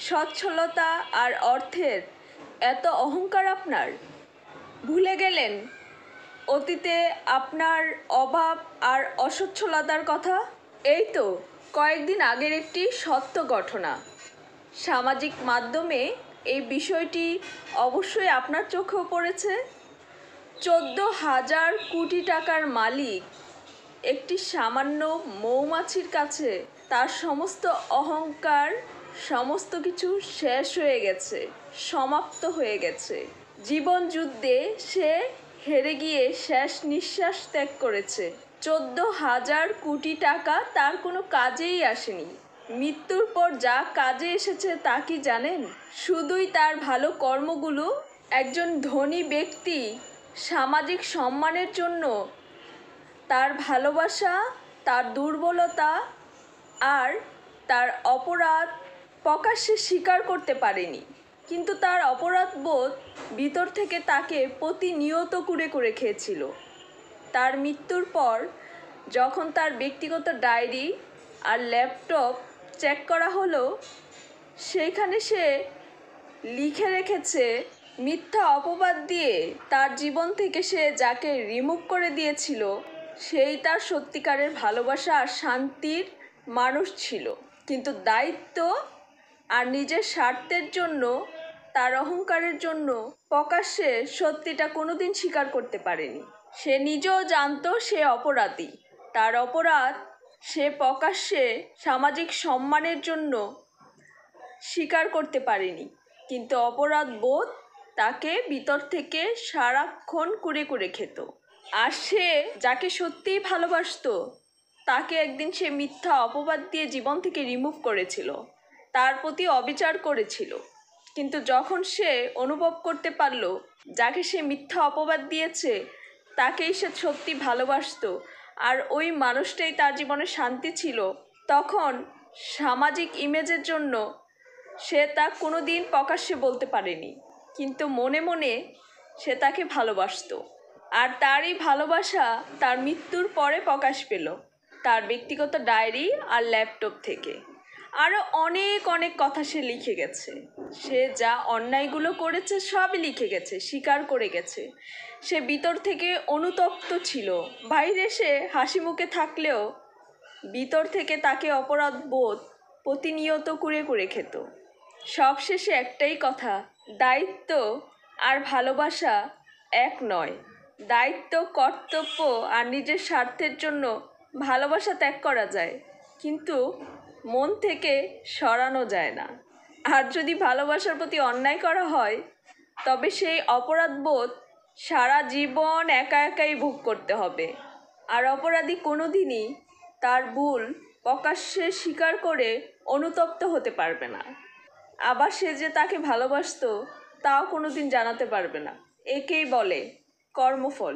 সচ্ছলতা আর অর্থের এত অহংকার আপনার? ভুলে গেলেন অতীতে আপনার অভাব আর অসচ্ছলতার কথা? এই তো কয়েকদিন আগের একটি সত্য ঘটনা। সামাজিক মাধ্যমে এই বিষয়টি অবশ্যই আপনার চোখেও পড়েছে। 14,000 কোটি টাকার মালিক একটি সামান্য মৌমাছির কাছে তার সমস্ত অহংকার, সমস্ত কিছু শেষ হয়ে গেছে, সমাপ্ত হয়ে গেছে। জীবন যুদ্ধে সে হেরে গিয়ে শেষ নিঃশ্বাস ত্যাগ করেছে। 14,000 কোটি টাকা তার কোনো কাজেই আসেনি। মৃত্যুর পর যা কাজে এসেছে তা কি জানেন? শুধুই তার ভালো কর্মগুলো। একজন ধনী ব্যক্তি সামাজিক সম্মানের জন্য তার ভালোবাসা, তার দুর্বলতা আর তার অপরাধ প্রকাশ্যে স্বীকার করতে পারেনি, কিন্তু তার অপরাধবোধ ভিতর থেকে তাকে প্রতিনিয়ত কুরে কুরে খেয়েছিল। তার মৃত্যুর পর যখন তার ব্যক্তিগত ডায়েরি আর ল্যাপটপ চেক করা হলো, সেইখানে সে লিখে রেখেছে মিথ্যা অপবাদ দিয়ে তার জীবন থেকে সে যাকে রিমুভ করে দিয়েছিল সেই তার সত্যিকারের ভালোবাসা আর শান্তির মানুষ ছিল। কিন্তু দায়িত্ব আর নিজের স্বার্থের জন্য, তার অহংকারের জন্য প্রকাশ্যে সত্যিটা কোনোদিন স্বীকার করতে পারেনি। সে নিজেও জানতো সে অপরাধী। তার অপরাধ সে প্রকাশ্যে সামাজিক সম্মানের জন্য স্বীকার করতে পারেনি, কিন্তু অপরাধ বোধ তাকে ভিতর থেকে সারাক্ষণ কুরে কুরে খেত। আর সে যাকে সত্যিই ভালোবাসতো তাকে একদিন সে মিথ্যা অপবাদ দিয়ে জীবন থেকে রিমুভ করেছিল, তার প্রতি অবিচার করেছিল। কিন্তু যখন সে অনুভব করতে পারল যাকে সে মিথ্যা অপবাদ দিয়েছে তাকেই সে সত্যি ভালোবাসতো আর ওই মানুষটাই তার জীবনে শান্তি ছিল, তখন সামাজিক ইমেজের জন্য সে তা কোনো দিন প্রকাশ্যে বলতে পারেনি, কিন্তু মনে মনে সে তাকে ভালোবাসতো। আর তারই ভালোবাসা তার মৃত্যুর পরে প্রকাশ পেল তার ব্যক্তিগত ডায়েরি আর ল্যাপটপ থেকে। আরও অনেক অনেক কথা সে লিখে গেছে। সে যা অন্যায়গুলো করেছে সবই লিখে গেছে, স্বীকার করে গেছে। সে ভিতর থেকে অনুতপ্ত ছিল, বাইরে সে হাসি মুখে থাকলেও ভিতর থেকে তাকে অপরাধ বোধ প্রতিনিয়ত কুরে কুরে খেত। সবশেষে একটাই কথা, দায়িত্ব আর ভালোবাসা এক নয়। দায়িত্ব, কর্তব্য আর নিজের স্বার্থের জন্য ভালোবাসা ত্যাগ করা যায়, কিন্তু মন থেকে সরানো যায় না। আর যদি ভালোবাসার প্রতি অন্যায় করা হয় তবে সেই অপরাধবোধ সারা জীবন একা একাই ভোগ করতে হবে। আর অপরাধী কোনো দিনই তার ভুল প্রকাশ্যে স্বীকার করে অনুতপ্ত হতে পারবে না। আবার সে যে তাকে ভালোবাসতো তাও কোনো দিন জানাতে পারবে না। একেই বলে কর্মফল।